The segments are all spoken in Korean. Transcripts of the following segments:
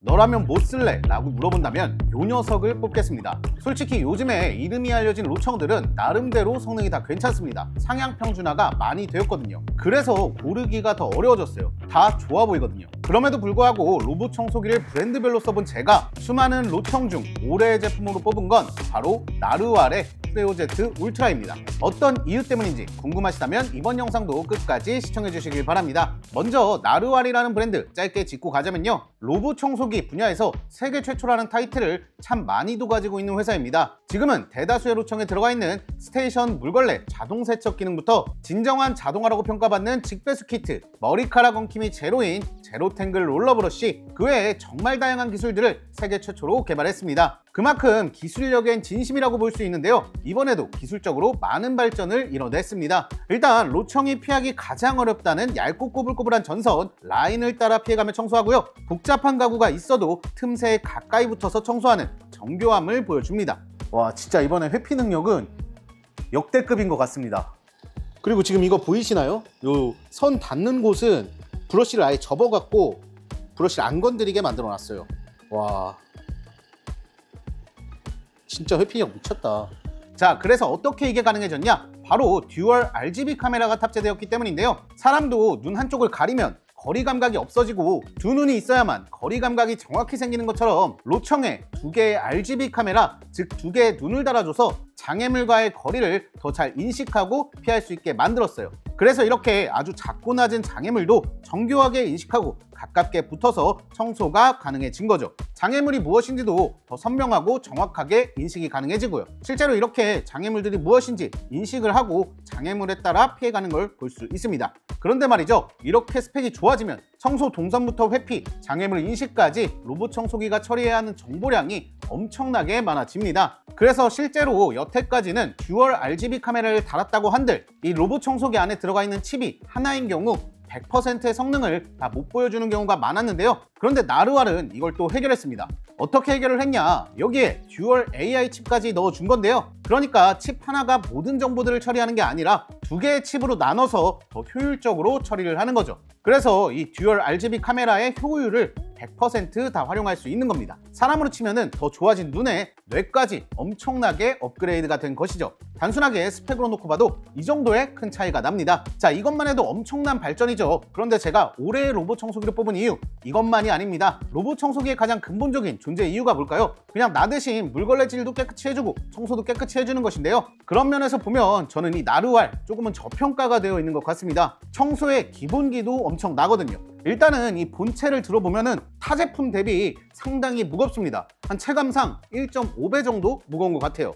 너라면 뭐 쓸래? 라고 물어본다면 요 녀석을 뽑겠습니다. 솔직히 요즘에 이름이 알려진 로청들은 나름대로 성능이 다 괜찮습니다. 상향 평준화가 많이 되었거든요. 그래서 고르기가 더 어려워졌어요. 다 좋아 보이거든요. 그럼에도 불구하고 로봇 청소기를 브랜드별로 써본 제가 수많은 로청 중 올해의 제품으로 뽑은 건 바로 나르왈의 프레오제트 울트라입니다. 어떤 이유 때문인지 궁금하시다면 이번 영상도 끝까지 시청해 주시길 바랍니다. 먼저 나르왈이라는 브랜드 짧게 짚고 가자면요, 로봇 청소기 분야에서 세계 최초라는 타이틀을 참 많이도 가지고 있는 회사입니다. 지금은 대다수의 로청에 들어가 있는 스테이션 물걸레 자동 세척 기능부터 진정한 자동화라고 평가받는 직배수 키트, 머리카락 엉킴이 제로인 제로탱글 롤러브러쉬, 그 외에 정말 다양한 기술들을 세계 최초로 개발했습니다. 그만큼 기술력엔 진심이라고 볼 수 있는데요, 이번에도 기술적으로 많은 발전을 이뤄냈습니다. 일단 로청이 피하기 가장 어렵다는 얇고 꼬불꼬불한 전선 라인을 따라 피해가며 청소하고요, 복잡한 가구가 있어도 틈새에 가까이 붙어서 청소하는 정교함을 보여줍니다. 와, 진짜 이번에 회피 능력은 역대급인 것 같습니다. 그리고 지금 이거 보이시나요? 요 선 닿는 곳은 브러쉬를 아예 접어갖고 브러쉬를 안 건드리게 만들어 놨어요. 와, 진짜 회피력 미쳤다. 자, 그래서 어떻게 이게 가능해졌냐? 바로 듀얼 RGB 카메라가 탑재되었기 때문인데요, 사람도 눈 한쪽을 가리면 거리 감각이 없어지고 두 눈이 있어야만 거리 감각이 정확히 생기는 것처럼 로청에 두 개의 RGB 카메라, 즉 두 개의 눈을 달아줘서 장애물과의 거리를 더 잘 인식하고 피할 수 있게 만들었어요. 그래서 이렇게 아주 작고 낮은 장애물도 정교하게 인식하고 가깝게 붙어서 청소가 가능해진 거죠. 장애물이 무엇인지도 더 선명하고 정확하게 인식이 가능해지고요, 실제로 이렇게 장애물들이 무엇인지 인식을 하고 장애물에 따라 피해가는 걸 볼 수 있습니다. 그런데 말이죠, 이렇게 스펙이 좋아지면 청소 동선부터 회피, 장애물 인식까지 로봇 청소기가 처리해야 하는 정보량이 엄청나게 많아집니다. 그래서 실제로 여태까지는 듀얼 RGB 카메라를 달았다고 한들 이 로봇 청소기 안에 들어가 있는 칩이 하나인 경우 100%의 성능을 다 못 보여주는 경우가 많았는데요, 그런데 나르왈은 이걸 또 해결했습니다. 어떻게 해결을 했냐? 여기에 듀얼 AI 칩까지 넣어준 건데요, 그러니까 칩 하나가 모든 정보들을 처리하는 게 아니라 두 개의 칩으로 나눠서 더 효율적으로 처리를 하는 거죠. 그래서 이 듀얼 RGB 카메라의 효율을 100% 다 활용할 수 있는 겁니다. 사람으로 치면은 더 좋아진 눈에 뇌까지 엄청나게 업그레이드가 된 것이죠. 단순하게 스펙으로 놓고 봐도 이 정도의 큰 차이가 납니다. 자, 이것만 해도 엄청난 발전이죠. 그런데 제가 올해의 로봇 청소기를 뽑은 이유, 이것만이 아닙니다. 로봇 청소기의 가장 근본적인 존재 이유가 뭘까요? 그냥 나 대신 물걸레질도 깨끗이 해주고 청소도 깨끗이 해주는 것인데요, 그런 면에서 보면 저는 이 나르왈 조금은 저평가가 되어 있는 것 같습니다. 청소의 기본기도 엄청나거든요. 일단은 이 본체를 들어보면은 타 제품 대비 상당히 무겁습니다. 한 체감상 1.5배 정도 무거운 것 같아요.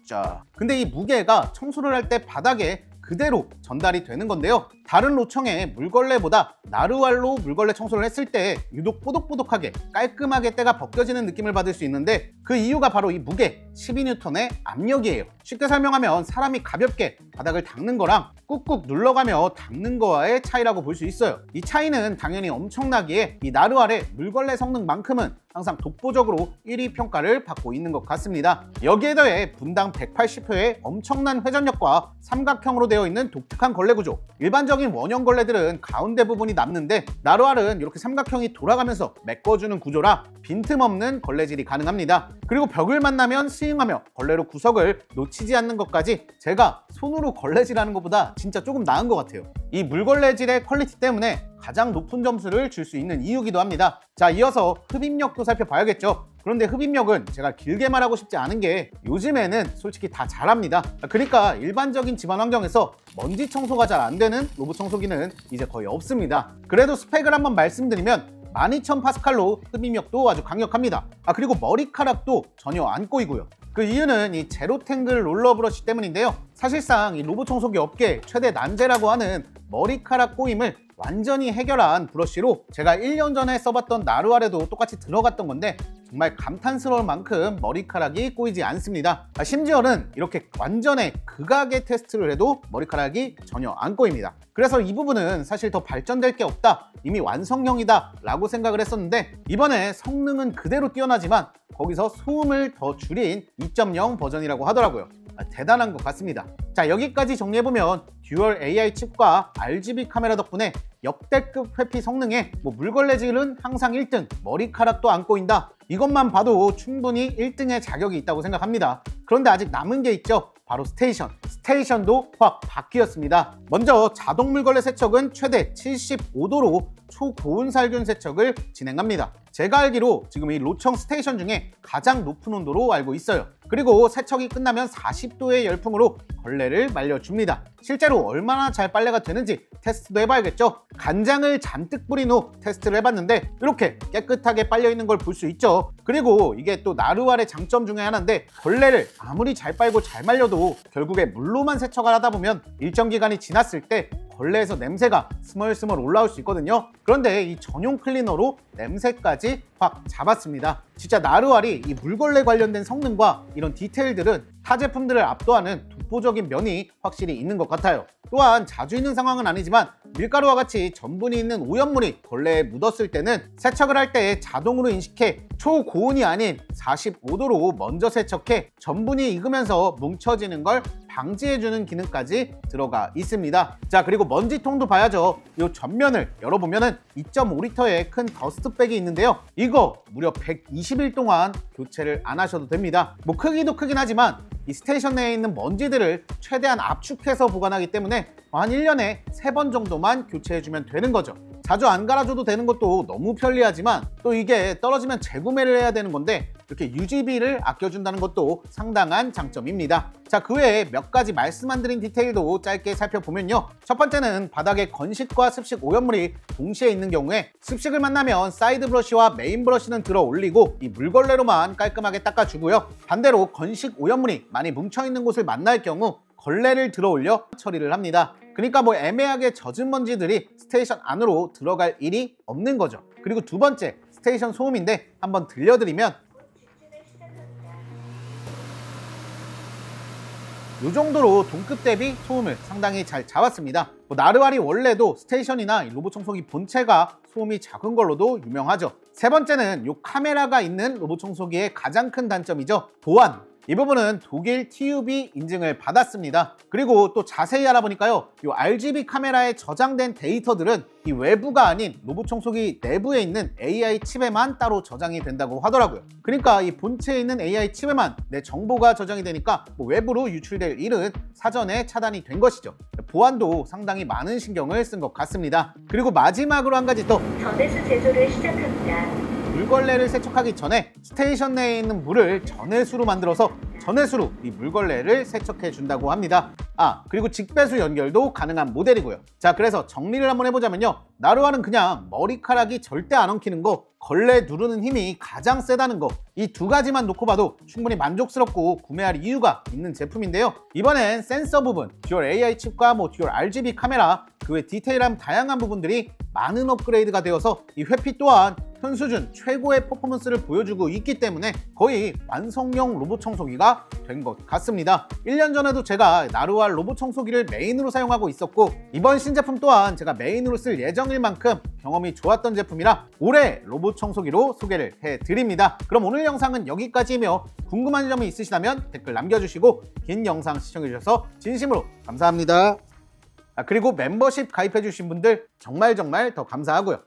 자, 근데 이 무게가 청소를 할 때 바닥에 그대로 전달이 되는 건데요, 다른 로청의 물걸레보다 나르왈로 물걸레 청소를 했을 때 유독 뽀독뽀독하게 깔끔하게 때가 벗겨지는 느낌을 받을 수 있는데, 그 이유가 바로 이 무게 12N의 압력이에요. 쉽게 설명하면 사람이 가볍게 바닥을 닦는 거랑 꾹꾹 눌러가며 닦는 거와의 차이라고 볼 수 있어요. 이 차이는 당연히 엄청나기에 이 나르왈의 물걸레 성능만큼은 항상 독보적으로 1위 평가를 받고 있는 것 같습니다. 여기에 더해 분당 180회의 엄청난 회전력과 삼각형으로 되어 있는 독특한 걸레 구조, 일반적인 원형 걸레들은 가운데 부분이 남는데 나르왈은 이렇게 삼각형이 돌아가면서 메꿔주는 구조라 빈틈없는 걸레질이 가능합니다. 그리고 벽을 만나면 스윙하며 걸레로 구석을 놓치지 않는 것까지 제가 손으로 걸레질하는 것보다 진짜 조금 나은 것 같아요. 이 물걸레질의 퀄리티 때문에 가장 높은 점수를 줄 수 있는 이유기도 합니다. 자, 이어서 흡입력도 살펴봐야겠죠. 그런데 흡입력은 제가 길게 말하고 싶지 않은 게 요즘에는 솔직히 다 잘합니다. 그러니까 일반적인 집안 환경에서 먼지 청소가 잘 안 되는 로봇 청소기는 이제 거의 없습니다. 그래도 스펙을 한번 말씀드리면 12,000파스칼로 흡입력도 아주 강력합니다. 그리고 머리카락도 전혀 안 꼬이고요. 그 이유는 이 제로탱글 롤러브러쉬 때문인데요, 사실상 이 로봇 청소기 업계 최대 난제라고 하는 머리카락 꼬임을 완전히 해결한 브러쉬로 제가 1년 전에 써봤던 나르왈에도 똑같이 들어갔던 건데 정말 감탄스러울 만큼 머리카락이 꼬이지 않습니다. 심지어는 이렇게 완전의 극악의 테스트를 해도 머리카락이 전혀 안 꼬입니다. 그래서 이 부분은 사실 더 발전될 게 없다, 이미 완성형이다 라고 생각을 했었는데, 이번에 성능은 그대로 뛰어나지만 거기서 소음을 더 줄인 2.0 버전이라고 하더라고요. 대단한 것 같습니다. 자, 여기까지 정리해보면 듀얼 AI 칩과 RGB 카메라 덕분에 역대급 회피 성능에 물걸레질은 항상 1등, 머리카락도 안 꼬인다, 이것만 봐도 충분히 1등의 자격이 있다고 생각합니다. 그런데 아직 남은 게 있죠. 바로 스테이션도 확 바뀌었습니다. 먼저 자동 물걸레 세척은 최대 75도로 초고온 살균 세척을 진행합니다. 제가 알기로 지금 이 로청 스테이션 중에 가장 높은 온도로 알고 있어요. 그리고 세척이 끝나면 40도의 열풍으로 걸레를 말려줍니다. 실제로 얼마나 잘 빨래가 되는지 테스트도 해봐야겠죠. 간장을 잔뜩 뿌린 후 테스트를 해봤는데 이렇게 깨끗하게 빨려 있는 걸 볼 수 있죠. 그리고 이게 또 나루알의 장점 중에 하나인데, 걸레를 아무리 잘 빨고 잘 말려도 결국에 물로만 세척을 하다 보면 일정 기간이 지났을 때 걸레에서 냄새가 스멀스멀 올라올 수 있거든요. 그런데 이 전용 클리너로 냄새까지 확 잡았습니다. 진짜 나루알이 이 물걸레 관련된 성능과 이런 디테일들은 타 제품들을 압도하는 독보적인 면이 확실히 있는 것 같아요. 또한 자주 있는 상황은 아니지만 밀가루와 같이 전분이 있는 오염물이 걸레에 묻었을 때는 세척을 할 때 자동으로 인식해 초고온이 아닌 45도로 먼저 세척해 전분이 익으면서 뭉쳐지는 걸 방지해주는 기능까지 들어가 있습니다. 자, 그리고 먼지통도 봐야죠. 이 전면을 열어보면은 2.5리터의 큰 더스트백이 있는데요. 이거 무려 120일 동안 교체를 안 하셔도 됩니다. 크기도 크긴 하지만 이 스테이션 내에 있는 먼지들을 최대한 압축해서 보관하기 때문에 한 1년에 3번 정도만 교체해주면 되는 거죠. 자주 안 갈아줘도 되는 것도 너무 편리하지만 또 이게 떨어지면 재구매를 해야 되는 건데 이렇게 유지비를 아껴준다는 것도 상당한 장점입니다. 자, 그 외에 몇 가지 말씀 안 드린 디테일도 짧게 살펴보면요. 첫 번째는 바닥에 건식과 습식 오염물이 동시에 있는 경우에 습식을 만나면 사이드 브러쉬와 메인 브러쉬는 들어 올리고 이 물걸레로만 깔끔하게 닦아주고요. 반대로 건식 오염물이 많이 뭉쳐있는 곳을 만날 경우 걸레를 들어 올려 처리를 합니다. 그러니까 애매하게 젖은 먼지들이 스테이션 안으로 들어갈 일이 없는 거죠. 그리고 두 번째, 스테이션 소음인데 한번 들려드리면 이 정도로 동급 대비 소음을 상당히 잘 잡았습니다. 나루알이 원래도 스테이션이나 로봇 청소기 본체가 소음이 작은 걸로도 유명하죠. 세 번째는 이 카메라가 있는 로봇 청소기의 가장 큰 단점이죠. 보안. 이 부분은 독일 TÜV 인증을 받았습니다. 그리고 또 자세히 알아보니까요, 이 RGB 카메라에 저장된 데이터들은 이 외부가 아닌 로봇 청소기 내부에 있는 AI 칩에만 따로 저장이 된다고 하더라고요. 그러니까 이 본체에 있는 AI 칩에만 내 정보가 저장이 되니까 외부로 유출될 일은 사전에 차단이 된 것이죠. 보안도 상당히 많은 신경을 쓴 것 같습니다. 그리고 마지막으로 한 가지 더. 전해수 제조를 시작합니다. 물걸레를 세척하기 전에 스테이션 내에 있는 물을 전해수로 만들어서 전해수로 이 물걸레를 세척해 준다고 합니다. 그리고 직배수 연결도 가능한 모델이고요. 자, 그래서 정리를 한번 해보자면요. 나루알은 그냥 머리카락이 절대 안 엉키는 거, 걸레 누르는 힘이 가장 세다는 거, 이 두 가지만 놓고 봐도 충분히 만족스럽고 구매할 이유가 있는 제품인데요. 이번엔 센서 부분, 듀얼 AI 칩과 듀얼 RGB 카메라, 그 외 디테일한 다양한 부분들이 많은 업그레이드가 되어서 이 회피 또한 현 수준 최고의 퍼포먼스를 보여주고 있기 때문에 거의 완성형 로봇 청소기가 된 것 같습니다. 1년 전에도 제가 나루알 로봇 청소기를 메인으로 사용하고 있었고, 이번 신제품 또한 제가 메인으로 쓸 예정일 만큼 경험이 좋았던 제품이라 올해 로봇 청소기로 소개를 해드립니다. 그럼 오늘 영상은 여기까지이며 궁금한 점이 있으시다면 댓글 남겨주시고 긴 영상 시청해주셔서 진심으로 감사합니다. 그리고 멤버십 가입해주신 분들 정말 더 감사하고요.